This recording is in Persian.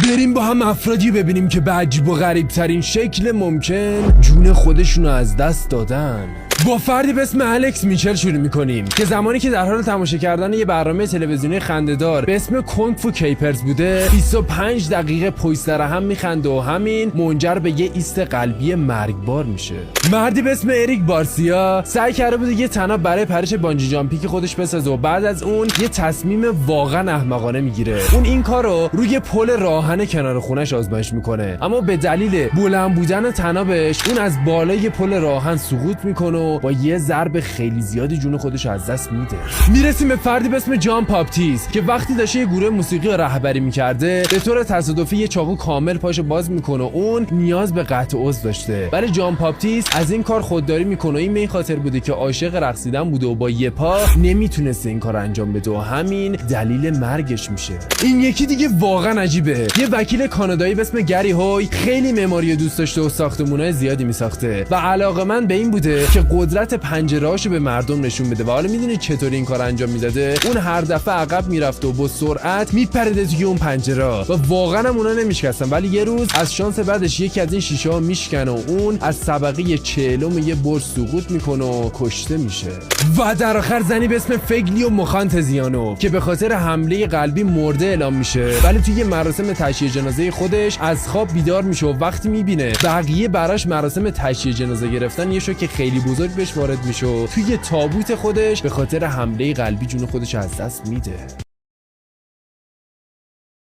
بریم با هم افرادی ببینیم که به عجیب و غریب ترین شکل ممکن جون خودشونو از دست دادن. با فردی به اسم الکس میچل شروع میکنیم که زمانی که در حال تماشا کردن یه برنامه تلویزیونی خنده‌دار به اسم کنگ فو کیپرز بوده 25 دقیقه پشت سر هم میخنده و همین منجر به یه ایست قلبی مرگبار میشه. مردی به اسم اریک بارسیا سعی کرده بوده یه طناب برای پرش بانجی جامپینگ خودش بسازه و بعد از اون یه تصمیم واقعا احمقانه میگیره. اون این کارو روی پل راهن کنار خونش آزمایش میکنه، اما به دلیل بلند بودن طنابش اون از بالای پل راهن سقوط میکنه و با یه ضرب خیلی زیادی جون خودش از دست میده. میرسیم به فردی به اسم جان باپتیست که وقتی داشته یه گروه موسیقی رو رهبری میکرده به طور تصادفی یه چاقو کامل پاشو باز میکنه و اون نیاز به قطع عضو داشته، ولی جان باپتیست از این کار خودداری میکنه. این به این خاطر بوده که عاشق رقصیدن بوده و با یه پا نمیتونسته این کار انجام بده و همین دلیل مرگش میشه. این یکی دیگه واقعا عجیبه. یه وکیل کانادایی به اسم گری هوی خیلی معماری دوست داشته و ساختمونای زیادی میساخته و علاقه‌مند به این بوده که قدرت پنجره‌اشو به مردم نشون بده. و حالا میدونید چطوری این کار انجام میداده؟ اون هر دفعه عقب میرفت و با سرعت میپرده توی اون پنجره و واقعا هم اونا نمیشکستن، ولی یه روز از شانس بعدش یکی از این شیشه ها میشکنه و اون از طبقه 40 یه برج سقوط میکنه و کشته میشه. و در آخر زنی به اسم فگلیو مخانتزیانو که به خاطر حمله قلبی مرده اعلام میشه، ولی توی مراسم تشییع جنازه خودش از خواب بیدار میشه و وقتی میبینه بقیه براش مراسم تشییع جنازه گرفتن یه شوک خیلی بزرگ بهش وارد میشه و توی تابوت خودش به خاطر حمله قلبی جون خودش از دست میده.